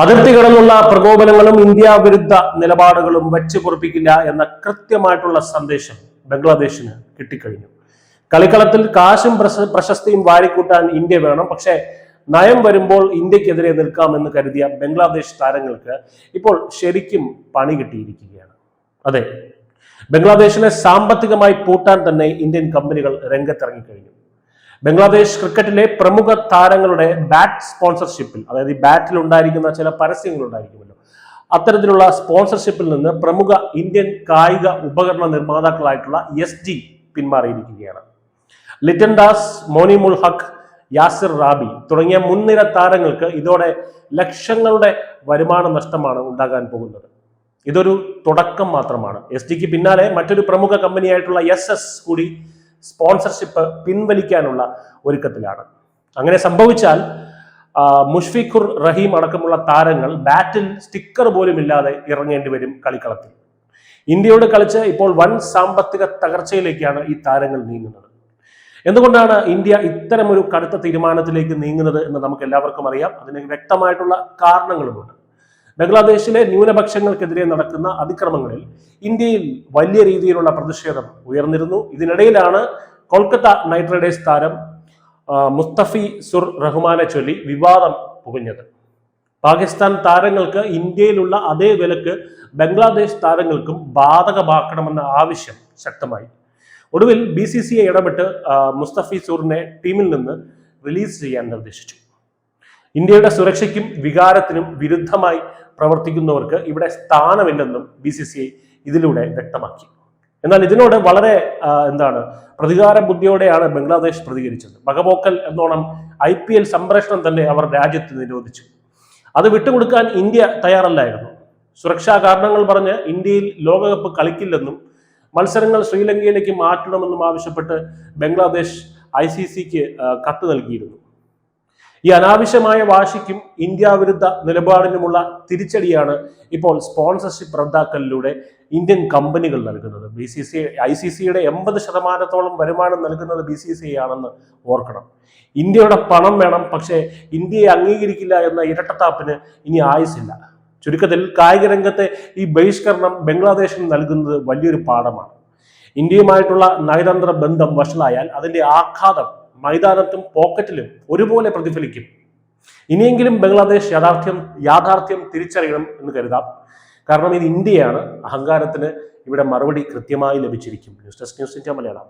അതിർത്തി കടന്നുള്ള പ്രകോപനങ്ങളും ഇന്ത്യ വിരുദ്ധ നിലപാടുകളും വെച്ച് പൊറുപ്പിക്കില്ല എന്ന കൃത്യമായിട്ടുള്ള സന്ദേശം ബംഗ്ലാദേശിന് കിട്ടിക്കഴിഞ്ഞു. കളിക്കളത്തിൽ കാശും പ്രശസ്തിയും വാരിക്കൂട്ടാൻ ഇന്ത്യ വേണം, പക്ഷേ നയം വരുമ്പോൾ ഇന്ത്യക്കെതിരെ നിൽക്കാമെന്ന് കരുതിയ ബംഗ്ലാദേശ് താരങ്ങൾക്ക് ഇപ്പോൾ ശരിക്കും പണി കിട്ടിയിരിക്കുകയാണ്. അതെ, ബംഗ്ലാദേശിനെ സാമ്പത്തികമായി പൂട്ടാൻ തന്നെ ഇന്ത്യൻ കമ്പനികൾ രംഗത്തിറങ്ങിക്കഴിഞ്ഞു. ബംഗ്ലാദേശ് ക്രിക്കറ്റിലെ പ്രമുഖ താരങ്ങളുടെ ബാറ്റ് സ്പോൺസർഷിപ്പിൽ, അതായത് ഈ ബാറ്റിൽ ഉണ്ടായിരിക്കുന്ന ചില പരസ്യങ്ങൾ ഉണ്ടായിരിക്കുമല്ലോ, അത്തരത്തിലുള്ള സ്പോൺസർഷിപ്പിൽ നിന്ന് പ്രമുഖ ഇന്ത്യൻ കായിക ഉപകരണ നിർമ്മാതാക്കളായിട്ടുള്ള SG പിന്മാറിയിരിക്കുകയാണ്. ലിറ്റൻ ദാസ്, മോനിമുൽ ഹക്ക്, യാസിർ റാബി തുടങ്ങിയ മുൻനിര താരങ്ങൾക്ക് ഇതോടെ ലക്ഷങ്ങളുടെ വരുമാന നഷ്ടമാണ് ഉണ്ടാകാൻ പോകുന്നത്. ഇതൊരു തുടക്കം മാത്രമാണ്. SGക്ക് പിന്നാലെ മറ്റൊരു പ്രമുഖ കമ്പനിയായിട്ടുള്ള SS കൂടി സ്പോൺസർഷിപ്പ് പിൻവലിക്കാനുള്ള ഒരുക്കത്തിലാണ്. അങ്ങനെ സംഭവിച്ചാൽ മുഷ്ഫിഖുർ റഹീം അടക്കമുള്ള താരങ്ങൾ ബാറ്റിൽ സ്റ്റിക്കർ പോലും ഇല്ലാതെ ഇറങ്ങേണ്ടി വരും കളിക്കളത്തിൽ. ഇന്ത്യയോട് കളിച്ച് ഇപ്പോൾ വൻ സാമ്പത്തിക തകർച്ചയിലേക്കാണ് ഈ താരങ്ങൾ നീങ്ങുന്നത്. എന്തുകൊണ്ടാണ് ഇന്ത്യ ഇത്തരമൊരു കടുത്ത തീരുമാനത്തിലേക്ക് നീങ്ങുന്നത് എന്ന് നമുക്ക് എല്ലാവർക്കും അറിയാം. അതിന് വ്യക്തമായിട്ടുള്ള കാരണങ്ങളുമുണ്ട്. ബംഗ്ലാദേശിലെ ന്യൂനപക്ഷങ്ങൾക്കെതിരെ നടക്കുന്ന അതിക്രമങ്ങളിൽ ഇന്ത്യയിൽ വലിയ രീതിയിലുള്ള പ്രതിഷേധം ഉയർന്നിരുന്നു. ഇതിനിടയിലാണ് കൊൽക്കത്ത നൈറ്റ് റൈഡേഴ്സ് താരം മുസ്തഫിസുർ റഹ്മാനെ ചൊല്ലി വിവാദം പുകഞ്ഞത്. പാകിസ്ഥാൻ താരങ്ങൾക്ക് ഇന്ത്യയിലുള്ള അതേ വിലക്ക് ബംഗ്ലാദേശ് താരങ്ങൾക്കും ബാധകമാക്കണമെന്ന ആവശ്യം ശക്തമായി. ഒടുവിൽ BCCI ഇടപെട്ട് മുസ്തഫിസുറിനെ ടീമിൽ നിന്ന് റിലീസ് ചെയ്യാൻ നിർദ്ദേശിച്ചു. ഇന്ത്യയുടെ സുരക്ഷയ്ക്കും വികാരത്തിനും വിരുദ്ധമായി പ്രവർത്തിക്കുന്നവർക്ക് ഇവിടെ സ്ഥാനമില്ലെന്നും BCCI ഇതിലൂടെ വ്യക്തമാക്കി. എന്നാൽ ഇതിനോട് വളരെ പ്രതികാര ബുദ്ധിയോടെയാണ് ബംഗ്ലാദേശ് പ്രതികരിച്ചത്. വകപോക്കൽ എന്നോണം IPL സംപ്രേഷണം തന്നെ അവർ രാജ്യത്ത് നിരോധിച്ചു. അത് വിട്ടുകൊടുക്കാൻ ഇന്ത്യ തയ്യാറല്ലായിരുന്നു. സുരക്ഷാ കാരണങ്ങൾ പറഞ്ഞ് ഇന്ത്യയിൽ ലോകകപ്പ് കളിക്കില്ലെന്നും മത്സരങ്ങൾ ശ്രീലങ്കയിലേക്ക് മാറ്റണമെന്നും ആവശ്യപ്പെട്ട് ബംഗ്ലാദേശ് ICCക്ക് കത്ത് നൽകിയിരുന്നു. ഈ അനാവശ്യമായ വാശിക്കും ഇന്ത്യ വിരുദ്ധ നിലപാടിനുമുള്ള തിരിച്ചടിയാണ് ഇപ്പോൾ സ്പോൺസർഷിപ്പ് റദ്ദാക്കലിലൂടെ ഇന്ത്യൻ കമ്പനികൾ നൽകുന്നത്. ICCയുടെ 80% വരുമാനം നൽകുന്നത് BCCI ആണെന്ന് ഓർക്കണം. ഇന്ത്യയുടെ പണം വേണം, പക്ഷേ ഇന്ത്യയെ അംഗീകരിക്കില്ല എന്ന ഇരട്ടത്താപ്പിന് ഇനി ആയുസില്ല. ചുരുക്കത്തിൽ കായിക രംഗത്തെ ഈ ബഹിഷ്കരണം ബംഗ്ലാദേശിന് നൽകുന്നത് വലിയൊരു പാഠമാണ്. ഇന്ത്യയുമായിട്ടുള്ള നയതന്ത്ര ബന്ധം വഷളായാൽ അതിന്റെ ആഘാതം മൈതാനത്തും പോക്കറ്റിലും ഒരുപോലെ പ്രതിഫലിക്കും. ഇനിയെങ്കിലും ബംഗ്ലാദേശ് യാഥാർത്ഥ്യം തിരിച്ചറിയണം എന്ന് കരുതാം. കാരണം ഇത് ഇന്ത്യയാണ്. അഹങ്കാരത്തിന് ഇവിടെ മറുപടി കൃത്യമായി ലഭിച്ചിരിക്കും. News desk news India Malayalam.